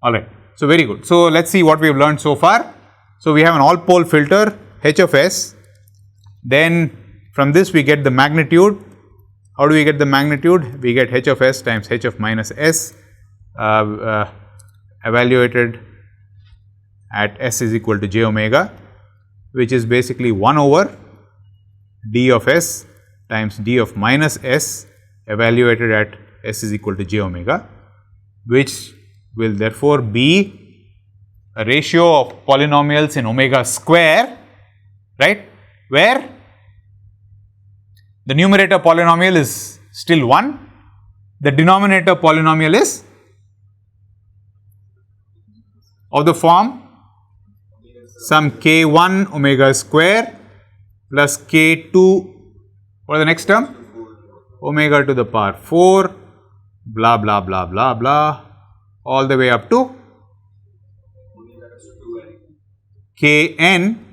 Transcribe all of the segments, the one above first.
Alright. So, very good. So, let us see what we have learned so far. So, we have an all pole filter H of S, then from this we get the magnitude. How do we get the magnitude? We get H of S times H of minus S evaluated at S is equal to j omega, which is basically 1 over d of S times d of minus S evaluated at S is equal to j omega, which will therefore be a ratio of polynomials in omega square, right, where the numerator polynomial is still 1, the denominator polynomial is of the form some k1 omega square plus k2, what is the next term? Omega to the power 4, blah blah blah blah blah, all the way up to kn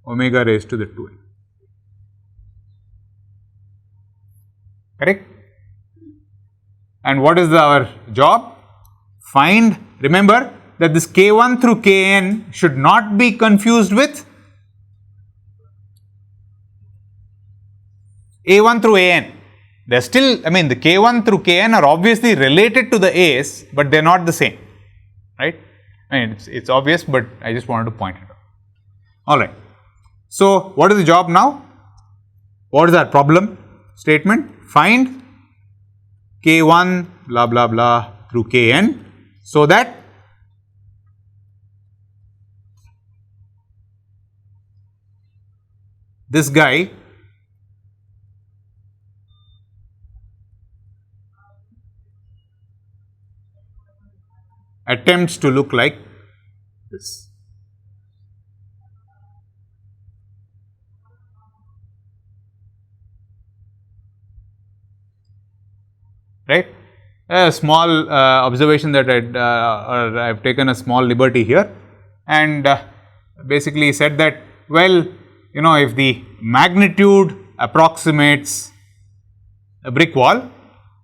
omega raised to the 2n. Correct? And what is our job? Find, remember that this k1 through kn should not be confused with a1 through an. They are still, I mean, the k1 through kn are obviously related to the a's, but they are not the same, right? I mean, it's obvious, but I just wanted to point it out. Alright. So, what is the job now? What is our problem statement? Find k1 blah blah blah through kn, so that this guy attempts to look like this. Right? A small observation that I have taken a small liberty here, and basically said that, well, you know, if the magnitude approximates a brick wall,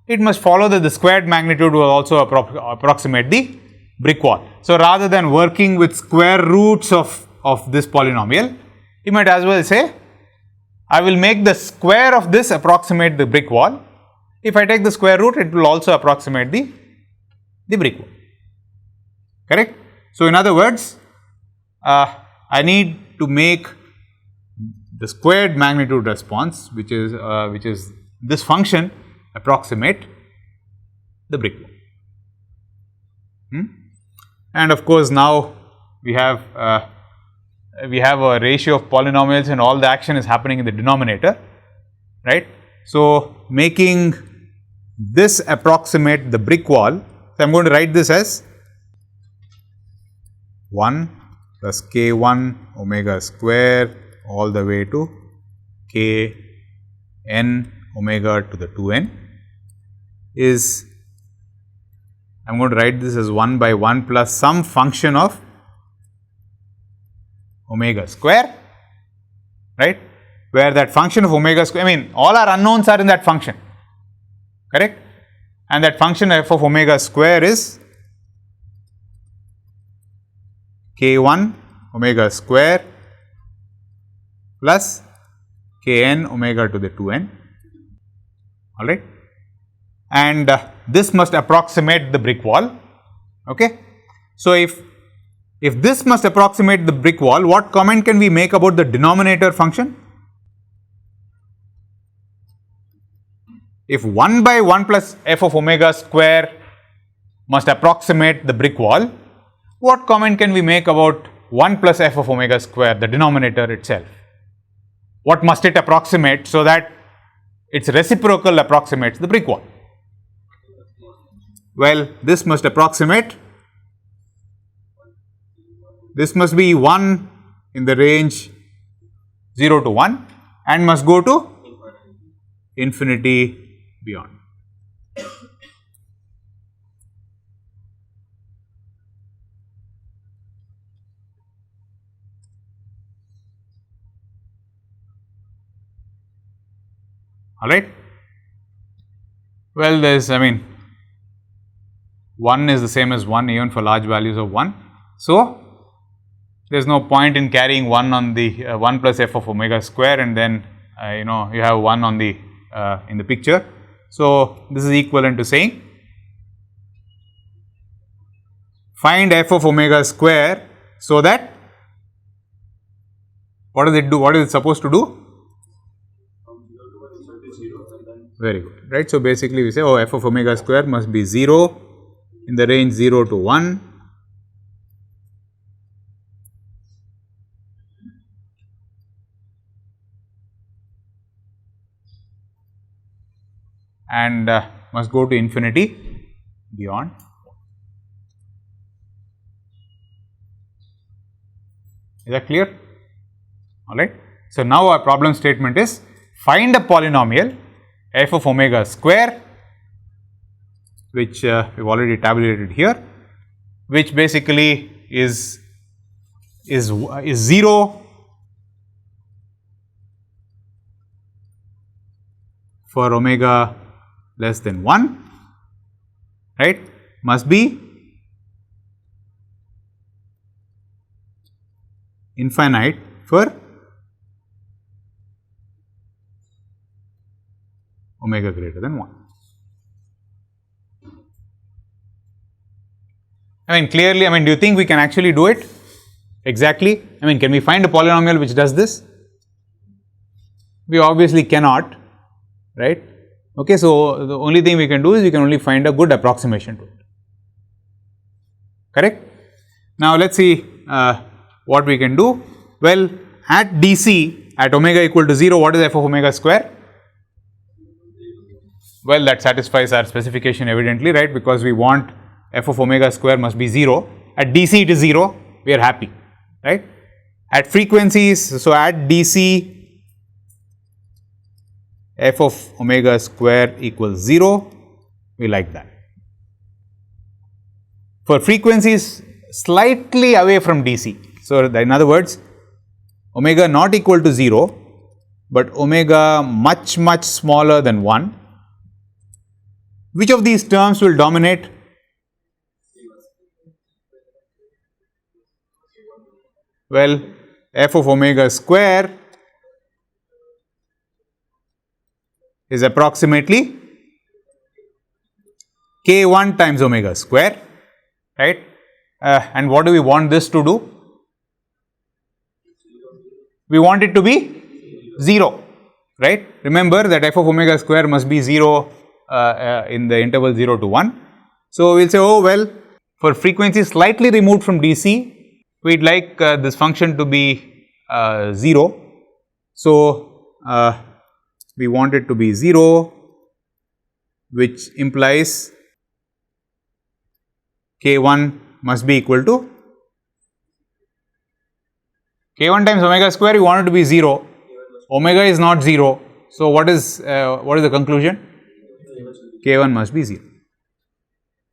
it must follow that the squared magnitude will also approximate the brick wall. So, rather than working with square roots of this polynomial, you might as well say, I will make the square of this approximate the brick wall. If I take the square root, it will also approximate the brick wall. Correct? So, in other words, I need to make the squared magnitude response, which is this function, approximate the brick wall. And of course, now we have a ratio of polynomials and all the action is happening in the denominator, right. So, making this approximate the brick wall, so I am going to write this as 1 plus k1 omega square all the way to k n omega to the 2n is, I am going to write this as 1 by 1 plus some function of omega square, right, where that function of omega square, I mean, all our unknowns are in that function, correct, and that function f of omega square is k1 omega square plus kn omega to the 2n, alright, and this must approximate the brick wall, okay. So, if this must approximate the brick wall, what comment can we make about the denominator function? If 1 by 1 plus f of omega square must approximate the brick wall, what comment can we make about 1 plus f of omega square, the denominator itself? What must it approximate so that its reciprocal approximates the brick wall? Well, this must approximate, this must be 1 in the range 0 to 1 and must go to infinity beyond. Alright. Well, there is, I mean, 1 is the same as 1 even for large values of 1. So, there is no point in carrying 1 on the 1 plus f of omega square, and then you have 1 on the in the picture. So, this is equivalent to saying find f of omega square, so that what does it do? What is it supposed to do? Very good, right. So, basically we say, oh, f of omega square must be 0 in the range 0 to 1. And must go to infinity beyond. Is that clear? Alright. So, now our problem statement is find a polynomial f of omega square, which we have already tabulated here, which basically is 0 for omega less than 1, right, must be infinite for omega greater than 1. I mean, clearly, I mean, do you think we can actually do it exactly? I mean, can we find a polynomial which does this? We obviously cannot, right? Okay, so the only thing we can do is we can only find a good approximation to it. Correct? Now, let us see what we can do. Well, at DC at omega equal to 0, what is f of omega square? Well, that satisfies our specification evidently, right, because we want f of omega square must be 0. At DC it is 0, we are happy, right. At frequencies, so at DC f of omega square equals 0, we like that. For frequencies slightly away from DC, so in other words, omega not equal to 0, but omega much smaller than 1, which of these terms will dominate? Well, f of omega square is approximately k1 times omega square, right, and what do we want this to do? We want it to be 0, right. Remember that f of omega square must be 0 in the interval 0 to 1. So, we will say, oh well, for frequency slightly removed from DC, we would like this function to be 0. So, we want it to be 0, which implies k1 must be equal to k1 times omega square. We want it to be 0, omega is not 0. So, what is the conclusion? K1 must be 0,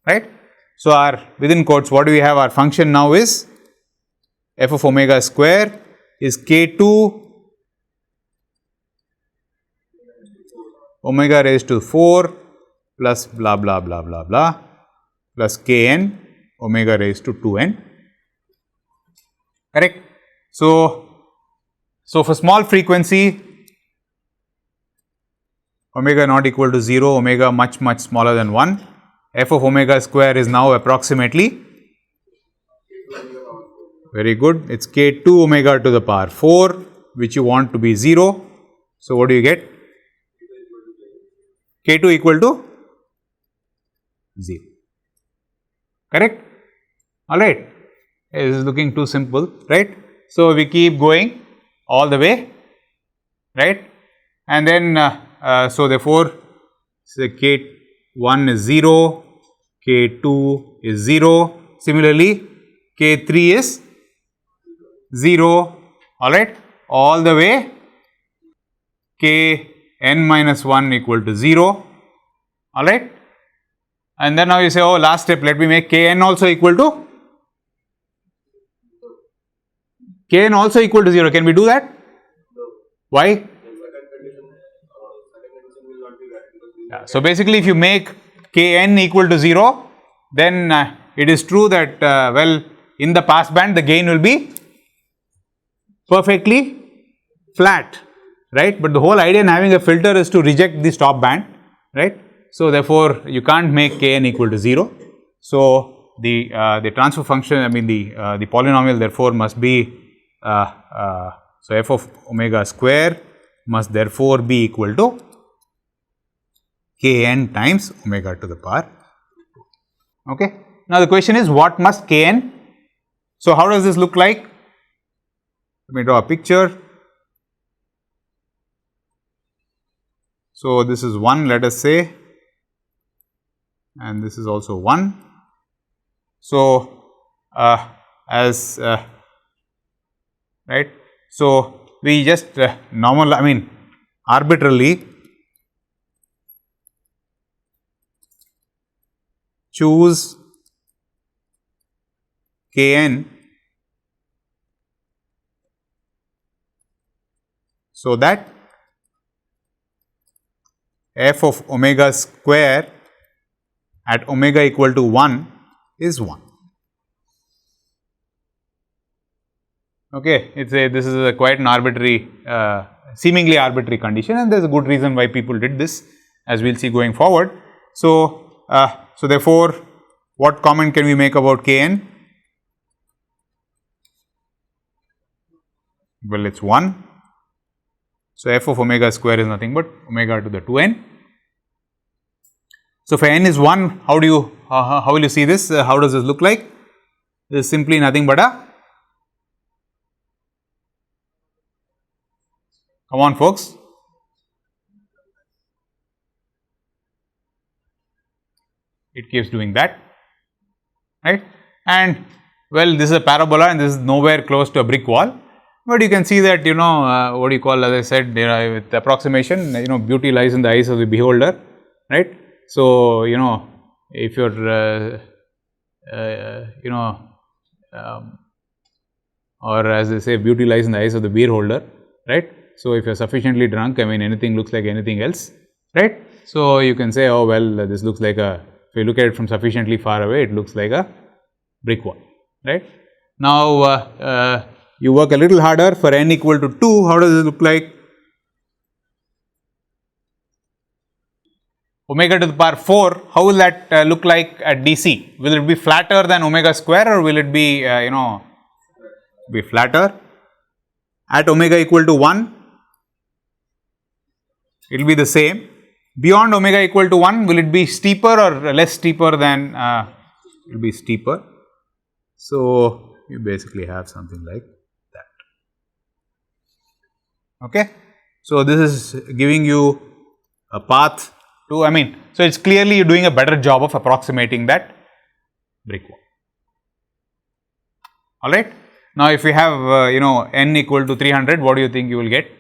right. So, our within quotes, what do we have? Our function now is f of omega square is k2 omega raised to 4 plus blah blah blah blah blah plus kn omega raised to 2n, correct. So, for small frequency, omega not equal to 0, omega much smaller than 1, f of omega square is now approximately, very good, it is k2 omega to the power 4, which you want to be 0. So, what do you get? k2 equal to 0, correct, alright. This is looking too simple, right. So, we keep going all the way, right, and then so therefore, say k1 is 0, k2 is 0, similarly k3 is 0, alright, all the way kn minus 1 equal to 0, alright. And then now you say, oh, last step, let me make kn also equal to to 0. Can we do that? Why? Yeah. So, basically if you make kn equal to 0, then it is true that well, in the pass band the gain will be perfectly flat, right? But the whole idea in having a filter is to reject the stop band, right? So therefore, you can't make kn equal to 0. So the transfer function, I mean the polynomial therefore must be so f of omega square must therefore be equal to kn times omega to the power 2. Okay. Now the question is, what must kn? So how does this look like? Let me draw a picture. So this is 1, let us say, and this is also 1. So as right, so we just arbitrarily choose kn so that f of omega square at omega equal to 1 is 1. Okay, this is quite an arbitrary, seemingly arbitrary condition, and there is a good reason why people did this, as we will see going forward. So, so therefore, what comment can we make about kn? Well, it is 1. So, f of omega square is nothing but omega to the 2n. So, for n is 1, how do you, how will you see this? How does this look like? This is simply nothing but a, come on folks, it keeps doing that, right? And well, this is a parabola and this is nowhere close to a brick wall, but you can see that, you know, what do you call, as I said, with approximation, you know, beauty lies in the eyes of the beholder, right? So, you know, if you are, you know, or as they say, beauty lies in the eyes of the beer holder, right? So, if you are sufficiently drunk, I mean, anything looks like anything else, right? So, you can say, oh well, this looks like a, if you look at it from sufficiently far away, it looks like a brick wall, right? Now, you work a little harder for n equal to 2, how does it look like? Omega to the power 4, how will that look like at DC? Will it be flatter than omega square, or will it be, you know, be flatter? At omega equal to 1, it will be the same. Beyond omega equal to 1, will it be steeper or less steeper than, it will be steeper. So, you basically have something like that. Okay. So, this is giving you a path to, I mean, so it is clearly you are doing a better job of approximating that brick wall. Alright. Now, if we have, you know, n equal to 300, what do you think you will get?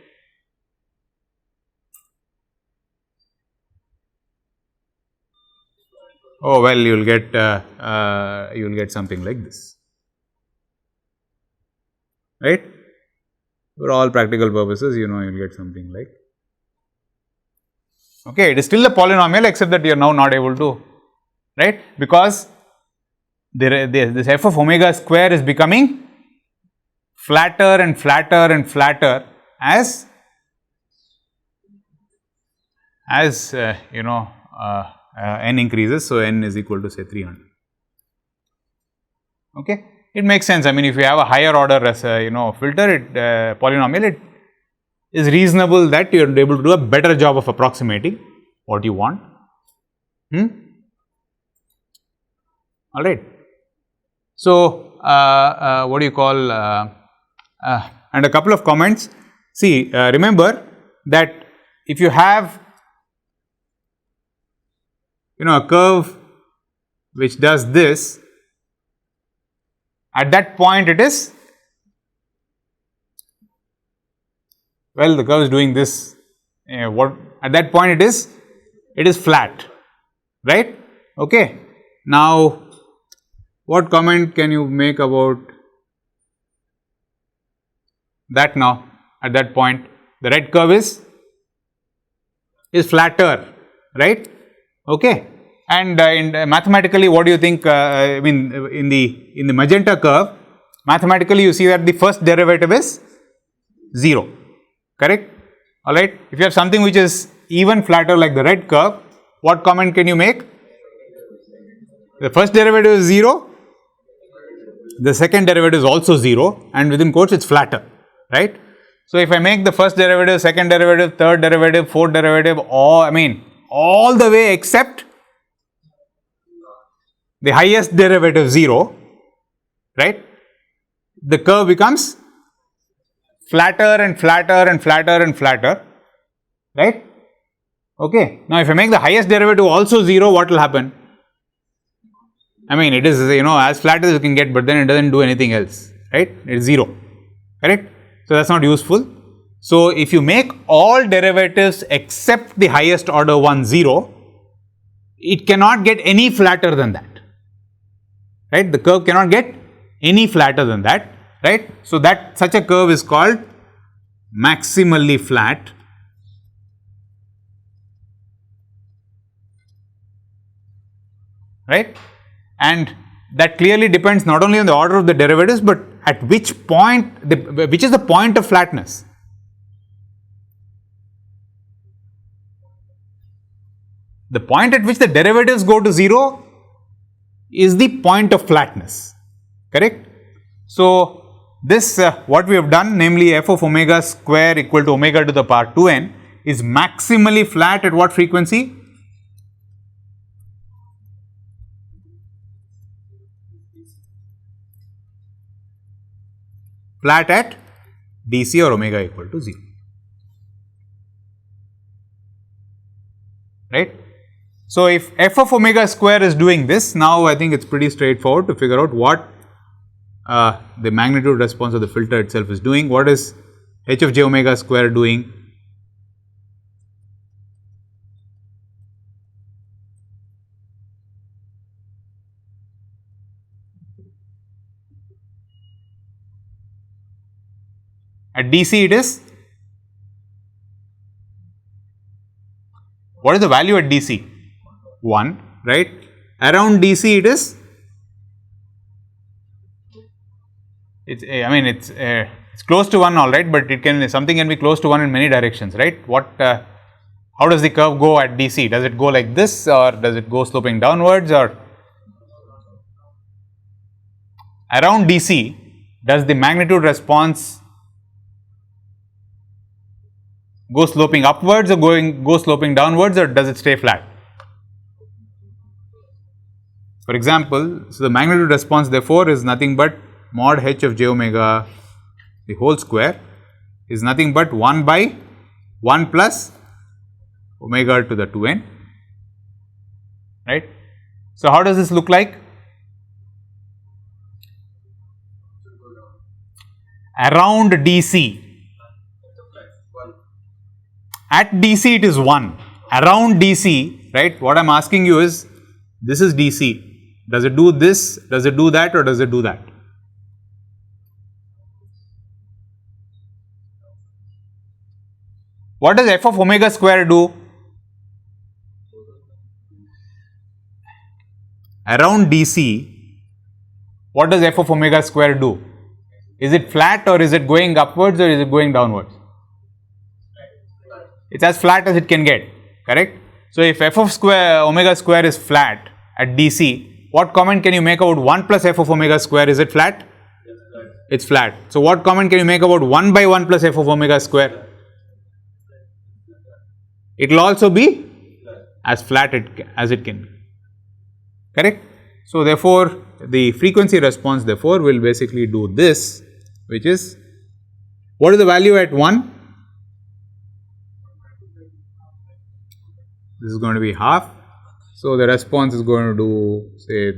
Oh well, you will get something like this, right? For all practical purposes, you know, you will get something like, okay, it is still a polynomial except that you are now not able to, right? Because this f of omega square is becoming flatter and flatter and flatter as you know, n increases. So, n is equal to say 300. Okay, it makes sense. I mean, if you have a higher order as a, you know, filter, polynomial, it is reasonable that you are able to do a better job of approximating what you want. All right. So, what do you call, and a couple of comments. See, remember that if you have, you know, a curve which does this, at that point it is, well, the curve is doing this, what at that point it is flat, right? Okay. Now, what comment can you make about that now? At that point, the red curve is flatter, right? Okay. And mathematically, what do you think? I mean, in the magenta curve, mathematically you see that the first derivative is 0, correct? All right. If you have something which is even flatter like the red curve, what comment can you make? The first derivative is 0, the second derivative is also 0, and within quotes it's flatter, right? So if I make the first derivative, second derivative, third derivative, fourth derivative, all the way except the highest derivative 0, right? The curve becomes flatter and flatter and flatter and flatter, right? Okay. Now if I make the highest derivative also 0, what will happen? I mean, it is, as flat as you can get, but then it doesn't do anything else, right? It's 0, correct? So that's not useful. So if you make all derivatives except the highest order one 0, it cannot get any flatter than that, right? The curve cannot get any flatter than that, right? So that such a curve is called maximally flat, right? And that clearly depends not only on the order of the derivatives, but at which point, which is the point of flatness. The point at which the derivatives go to 0 is the point of flatness, correct? So this what we have done, namely f of omega square equal to omega to the power 2n, is maximally flat at what frequency? Flat at dc or omega equal to 0, right? So if f of omega square is doing this, now I think it's pretty straightforward to figure out what the magnitude response of the filter itself is doing. What is h of j omega square doing? At dc it is, what is the value at dc? 1, right? Around dc it is, it's close to 1, all right, but something can be close to 1 in many directions, right? How does the curve go at dc? Does it go like this, or does it go sloping downwards, or around dc, does the magnitude response go sloping upwards or go sloping downwards, or does it stay flat? For example, so the magnitude response therefore is nothing but mod h of j omega the whole square is nothing but 1 by 1 plus omega to the 2n, right? So how does this look like? Around dc, at dc it is 1, around dc, right? What I'm asking you is, this is dc, does it do this, does it do that, or does it do that? What does f of omega square do? Around dc, what does f of omega square do? Is it flat, or is it going upwards, or is it going downwards? It's as flat as it can get, correct? So if f of omega square is flat at dc, what comment can you make about 1 plus f of omega square? Is it flat? It's flat. So what comment can you make about 1 by 1 plus f of omega square? It will also be as flat as it can be, correct? So therefore the frequency response therefore will basically do this, which is, what is the value at 1? This is going to be half. So the response is going to do, say,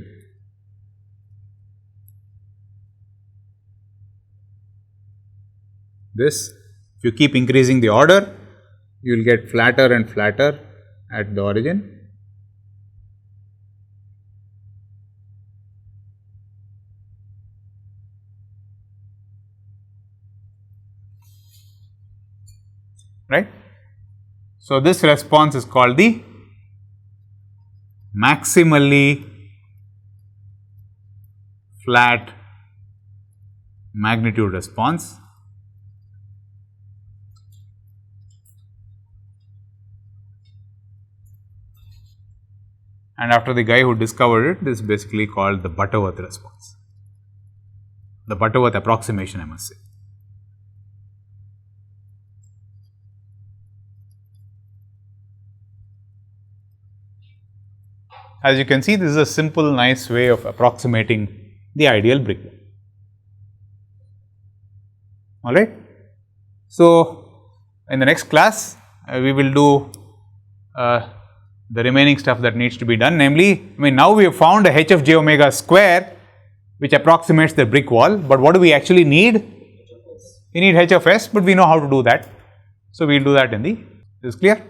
this. If you keep increasing the order, you will get flatter and flatter at the origin. Right? So this response is called the maximally flat magnitude response and after the guy who discovered it, this is basically called the Butterworth response, the Butterworth approximation, I must say. As you can see, this is a simple, nice way of approximating the ideal brick wall. All right. So, in the next class, we will do the remaining stuff that needs to be done, namely, now we have found a h of j omega square which approximates the brick wall, but what do we actually need? We need h of s, but we know how to do that. So, we will do that in the, this is clear?